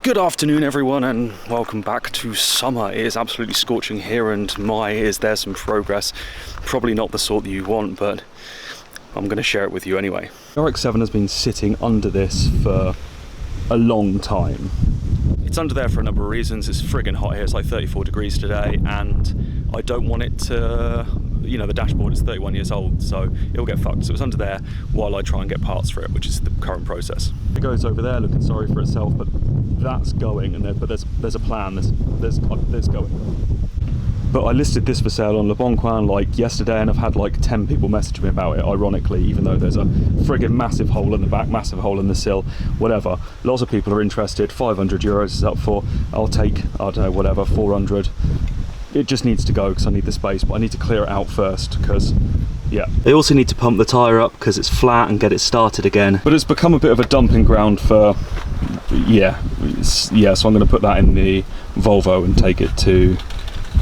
Good afternoon everyone and welcome back to summer. It is absolutely scorching here and is there some progress. Probably not the sort that you want, but I'm going to share it with you anyway. The RX-7 has been sitting under this for a long time. It's under there for a number of reasons. It's friggin' hot here, it's like 34 degrees today and I don't want it to, the dashboard is 31 years old, so it'll get fucked. So it's under there while I try and get parts for it, which is the current process. It goes over there looking sorry for itself, but that's going, but there's a plan, there's going. But I listed this for sale on Leboncoin like yesterday and I've had like 10 people message me about it, ironically, even though there's a friggin' massive hole in the back, massive hole in the sill, whatever. Lots of people are interested. 500 euros is up for. I'll take, I don't know, whatever, 400. It just needs to go because I need the space, but I need to clear it out first because, yeah. I also need to pump the tyre up because it's flat and get it started again. But it's become a bit of a dumping ground for, so I'm going to put that in the Volvo and take it to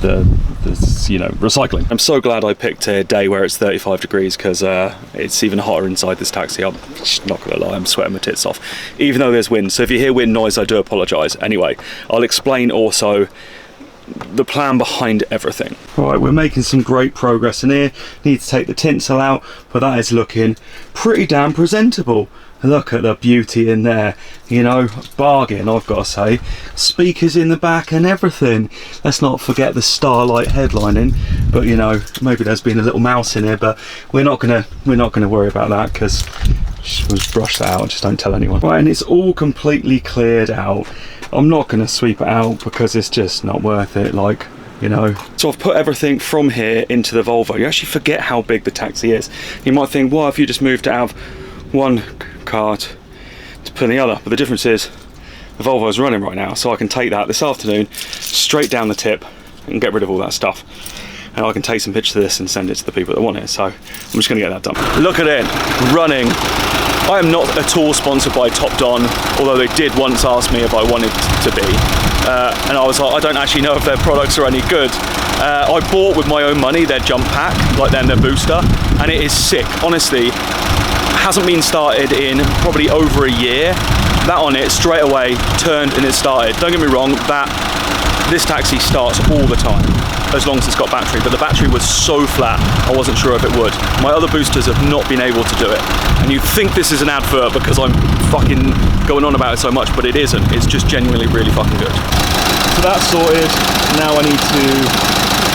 the recycling. I'm so glad I picked a day where it's 35 degrees because it's even hotter inside this taxi. I'm not gonna lie, I'm sweating my tits off, even though there's wind. So if you hear wind noise, I do apologise. Anyway, I'll explain also the plan behind everything. Right, we're making some great progress in here. Need to take the tinsel out, but that is looking pretty damn presentable. Look at the beauty in there, bargain, I've got to say. Speakers in the back and everything. Let's not forget the Starlight headlining, but maybe there's been a little mouse in here, but we're not gonna worry about that because we'll just brush that out, just don't tell anyone. Right, and it's all completely cleared out. I'm not gonna sweep it out because it's just not worth it, So I've put everything from here into the Volvo. You actually forget how big the taxi is. You might think, well, if you just moved it out of one cart to put in the other, but the difference is the Volvo is running right now, so I can take that this afternoon straight down the tip and get rid of all that stuff, and I can take some pictures of this and send it to the people that want it. So I'm just going to get that done. Look at it running. I am not at all sponsored by Top Don, although they did once ask me if I wanted to be, and I was like, I don't actually know if their products are any good. I bought with my own money their jump pack, their booster, and it is sick, honestly. Hasn't been started in probably over a year. That on it straight away turned and it started. Don't get me wrong, this taxi starts all the time as long as it's got battery, but the battery was so flat I wasn't sure if it would. My other boosters have not been able to do it, and you'd think this is an advert because I'm fucking going on about it so much, but it isn't. It's just genuinely really fucking good. So that's sorted. Now I need to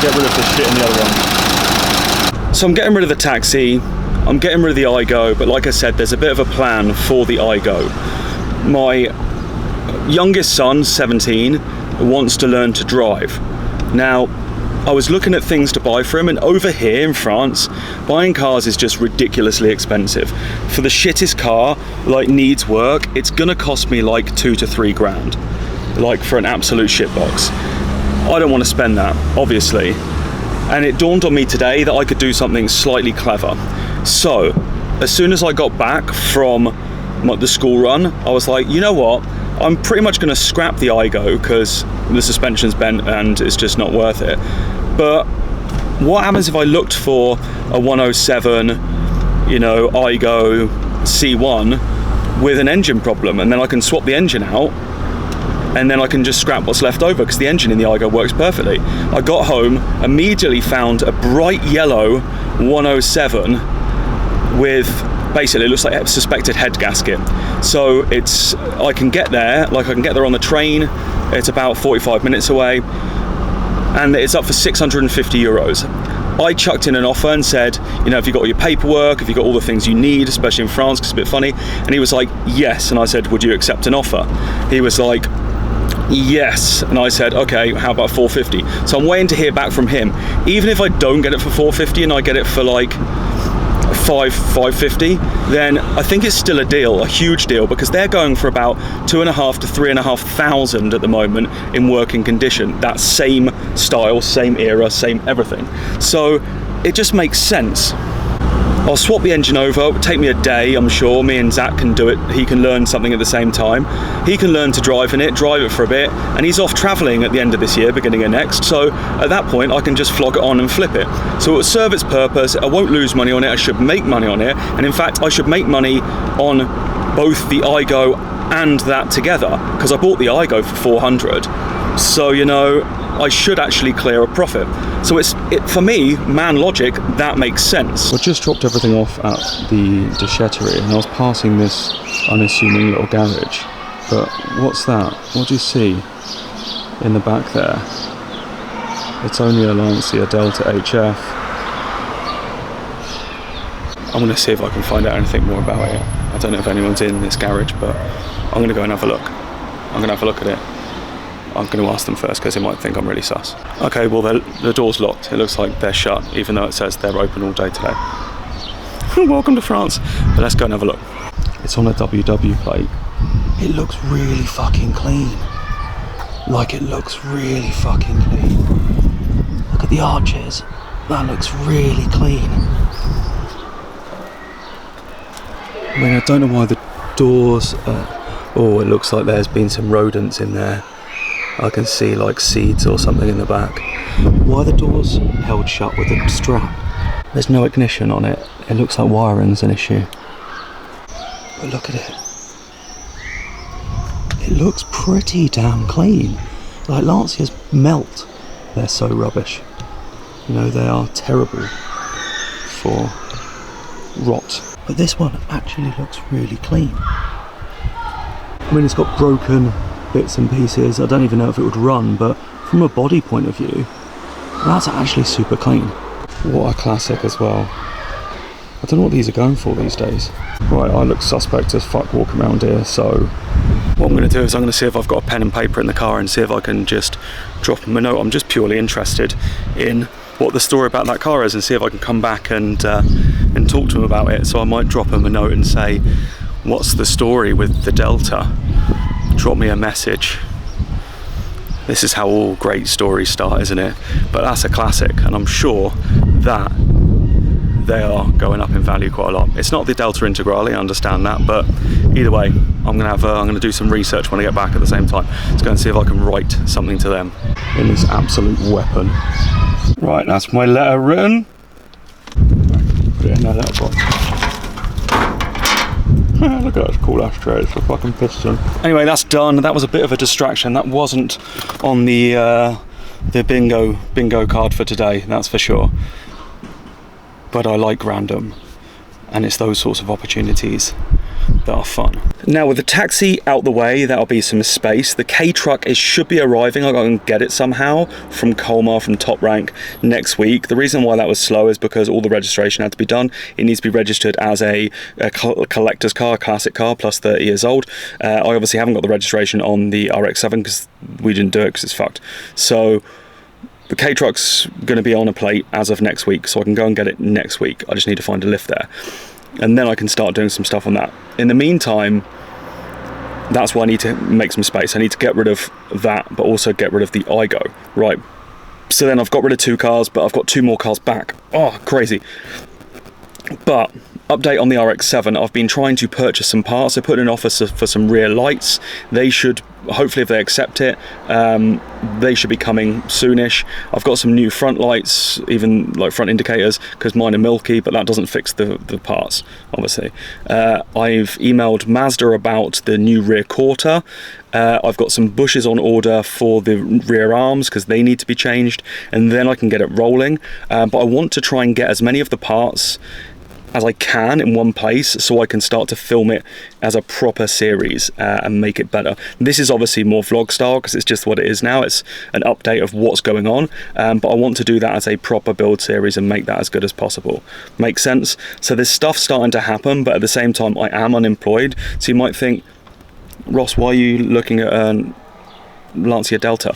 get rid of the shit in the other one. So I'm getting rid of the taxi, I'm getting rid of the iGo, but like I said, there's a bit of a plan for the iGo. My youngest son, 17, wants to learn to drive. Now, I was looking at things to buy for him, and over here in France, buying cars is just ridiculously expensive. For the shittest car, needs work, it's gonna cost me 2 to 3 grand, for an absolute shitbox. I don't want to spend that, obviously. And it dawned on me today that I could do something slightly clever. So, as soon as I got back from the school run, I was like, you know what? I'm pretty much going to scrap the iGo because the suspension's bent and it's just not worth it. But what happens if I looked for a 107, iGo C1 with an engine problem, and then I can swap the engine out and then I can just scrap what's left over because the engine in the iGo works perfectly. I got home, immediately found a bright yellow 107 with basically it looks like a suspected head gasket. So I can get there, I can get there on the train. It's about 45 minutes away and it's up for 650 euros. I chucked in an offer and said, if you've got all your paperwork, if you've got all the things you need, especially in France because it's a bit funny, and he was like, yes. And I said, would you accept an offer? He was like, yes. And I said, okay, how about 450? So I'm waiting to hear back from him. Even if I don't get it for 450 and I get it for 550, then I think it's still a deal, a huge deal, because they're going for about 2,500 to 3,500 at the moment in working condition. That same style, same era, same everything. So it just makes sense. I'll swap the engine over. It'll take me a day, I'm sure. Me and Zach can do it. He can learn something at the same time. He can learn to drive in it, drive it for a bit, and he's off travelling at the end of this year, beginning of next. So at that point, I can just flog it on and flip it. So it will serve its purpose. I won't lose money on it. I should make money on it. And in fact, I should make money on both the iGo and that together, because I bought the Igo for 400. So, you know, I should actually clear a profit. So for me, man logic, that makes sense. I just dropped everything off at the déchetterie, and I was passing this unassuming little garage. But what's that? What do you see in the back there? It's only a Lancia Delta HF. I'm going to see if I can find out anything more about it. I don't know if anyone's in this garage, but I'm going to go and have a look. I'm going to have a look at it. I'm going to ask them first because they might think I'm really sus. Okay, well, the door's locked. It looks like they're shut, even though it says they're open all day today. Welcome to France. But let's go and have a look. It's on a WW plate. It looks really fucking clean. Like, it looks really fucking clean. Look at the arches. That looks really clean. I mean, I don't know why the doors oh, it looks like there's been some rodents in there. I can see like seeds or something in the back. Why are the doors held shut with a strap? There's no ignition on it. It looks like wiring's an issue. But look at it. It looks pretty damn clean. Like, Lancias melt. They're so rubbish. You know, they are terrible for rot. But this one actually looks really clean. I mean, it's got broken bits and pieces. I don't even know if it would run, but from a body point of view, that's actually super clean. What a classic as well. I don't know what these are going for these days. Right, I look suspect as fuck walking around here, so what I'm going to do is I'm going to see if I've got a pen and paper in the car and see if I can just drop them a note. I'm just purely interested in what the story about that car is and see if I can come back and talk to them about it. So I might drop them a note and say, what's the story with the Delta? Drop me a message. This is how all great stories start, isn't it? But that's a classic, and I'm sure that they are going up in value quite a lot. It's not the Delta Integrale, I understand that, but either way, I'm gonna do some research when I get back at the same time. Let's go and see if I can write something to them in this absolute weapon. Right, that's my letter written. Put it in their letterbox. Look at that cool ashtray, it's a fucking piston. Anyway, that's done. That was a bit of a distraction. That wasn't on the bingo card for today, that's for sure. But I like random, and it's those sorts of opportunities that are fun. Now, with the taxi out the way, that'll be some space. The K-Truck should be arriving. I'll go and get it somehow from Colmar, from Top Rank, next week. The reason why that was slow is because all the registration had to be done. It needs to be registered as a collector's car, a classic car, plus 30 years old. I obviously haven't got the registration on the RX-7 because we didn't do it because it's fucked. So the K-Truck's going to be on a plate as of next week, so I can go and get it next week. I just need to find a lift there. And then I can start doing some stuff on that. In the meantime, that's why I need to make some space. I need to get rid of that, but also get rid of the Igo. Right. So then I've got rid of 2 cars, but I've got 2 more cars back. Oh, crazy. But update on the RX-7, I've been trying to purchase some parts. I put in an offer for some rear lights. They should, hopefully if they accept it, they should be coming soonish. I've got some new front lights, even like front indicators, because mine are milky, but that doesn't fix the parts, obviously. I've emailed Mazda about the new rear quarter. I've got some bushes on order for the rear arms because they need to be changed, and then I can get it rolling. But I want to try and get as many of the parts as I can in one place so I can start to film it as a proper series and make it better. This is obviously more vlog style because it's just what it is now. It's an update of what's going on, but I want to do that as a proper build series and make that as good as possible. Makes sense? So there's stuff starting to happen, but at the same time I am unemployed, so you might think, Ross, why are you looking at Lancia Delta?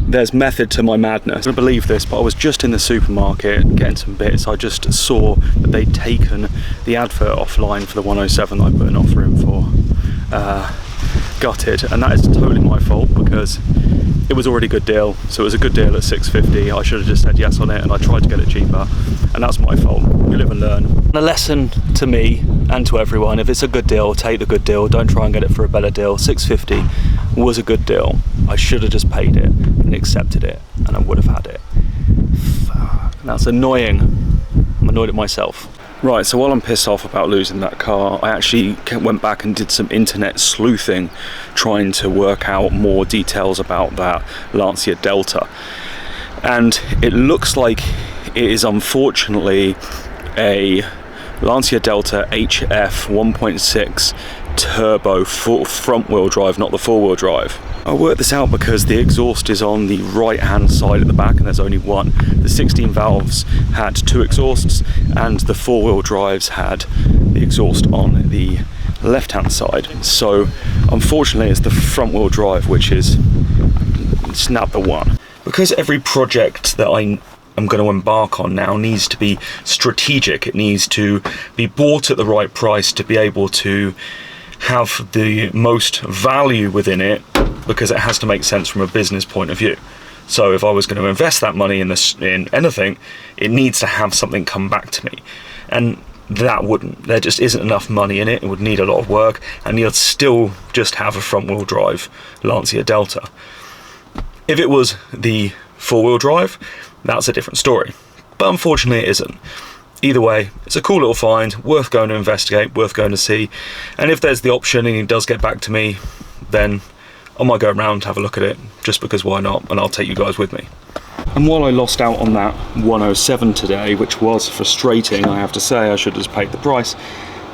There's method to my madness. I don't believe this, but I was just in the supermarket getting some bits. I just saw that they'd taken the advert offline for the 107 that I put an offer in for. Gutted, and that is totally my fault because it was already a good deal. So it was a good deal at 650. I should have just said yes on it, and I tried to get it cheaper, and that's my fault. You live and learn. A lesson to me and to everyone: if it's a good deal, take the good deal. Don't try and get it for a better deal. 650 was a good deal. I should have just paid it and accepted it, and I would have had it. Fuck. That's annoying. I'm annoyed at myself. Right, so while I'm pissed off about losing that car, I actually went back and did some internet sleuthing, trying to work out more details about that Lancia Delta. And it looks like it is unfortunately a Lancia Delta HF 1.6 turbo front wheel drive, not the four-wheel drive. I worked this out because the exhaust is on the right hand side at the back and there's only one. The 16 valves had 2 exhausts and the four-wheel drives had the exhaust on the left hand side. So unfortunately it's the front wheel drive which is not the one. Because every project that I'm going to embark on now needs to be strategic, it needs to be bought at the right price to be able to have the most value within it, because it has to make sense from a business point of view. So if I was going to invest that money in anything, it needs to have something come back to me, and that wouldn't. There just isn't enough money in it. It would need a lot of work, and you'd still just have a front-wheel drive Lancia Delta. If it was the four-wheel drive, that's a different story, but unfortunately it isn't. Either way, it's a cool little find, worth going to investigate, worth going to see, and if there's the option and he does get back to me, then I might go around, have a look at it, just because why not, and I'll take you guys with me. And while I lost out on that 107 today, which was frustrating, I have to say, I should have just paid the price,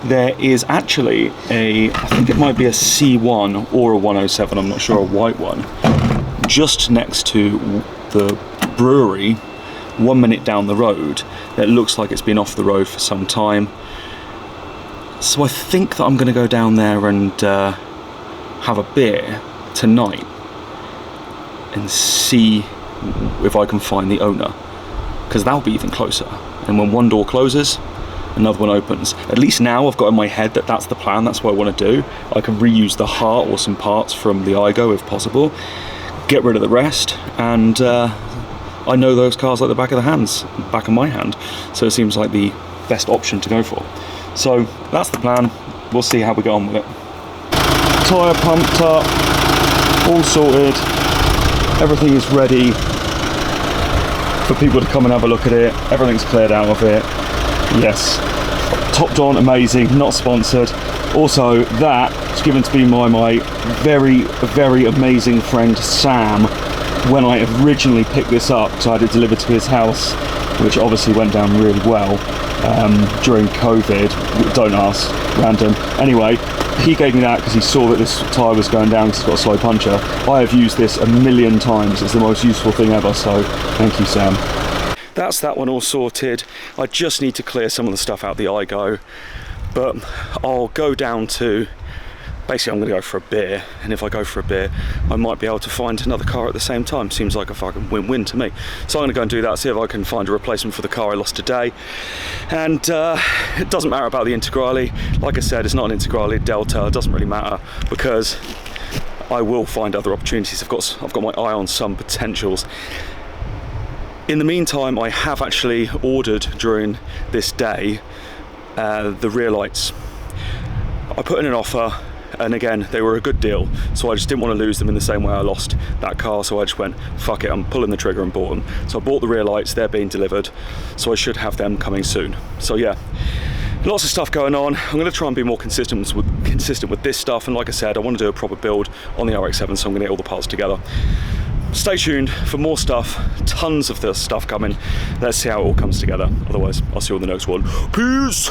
there is actually I think it might be a C1 or a 107, I'm not sure, a white one, just next to the brewery, 1 minute down the road, that looks like it's been off the road for some time. So I think that I'm going to go down there and have a beer tonight and see if I can find the owner, because that'll be even closer. And when one door closes, another one opens. At least now I've got in my head that that's the plan, that's what I want to do. I can reuse the heart or some parts from the Aygo if possible, get rid of the rest, and I know those cars like the back of my hand, so it seems like the best option to go for. So that's the plan, we'll see how we get on with it. Tyre pumped up, all sorted, everything is ready for people to come and have a look at it, everything's cleared out of it. Yes, topped on, amazing, not sponsored. Also, that was given to me by my very, very amazing friend Sam when I originally picked this up, because I had it delivered to his house, which obviously went down really well during COVID. Don't ask, random. Anyway, he gave me that because he saw that this tyre was going down because it's got a slow puncher. I have used this a million times, it's the most useful thing ever, so thank you, Sam. That's that one all sorted. I just need to clear some of the stuff out the Aygo, but I'll go down to, basically I'm going to go for a beer, and if I go for a beer I might be able to find another car at the same time. Seems like a fucking win-win to me. So I'm going to go and do that, see if I can find a replacement for the car I lost today. And it doesn't matter about the Integrale. Like I said, it's not an Integrale Delta, it doesn't really matter, because I will find other opportunities. I've got my eye on some potentials. In the meantime, I have actually ordered during this day the rear lights. I put in an offer, and again, they were a good deal, so I just didn't want to lose them in the same way I lost that car, so I just went, fuck it, I'm pulling the trigger and bought them. So I bought the rear lights, they're being delivered, so I should have them coming soon. So yeah, lots of stuff going on. I'm going to try and be more consistent with this stuff, and like I said, I want to do a proper build on the RX-7, so I'm going to get all the parts together. Stay tuned for more stuff, tons of this stuff coming. Let's see how it all comes together. Otherwise, I'll see you on the next one. Peace!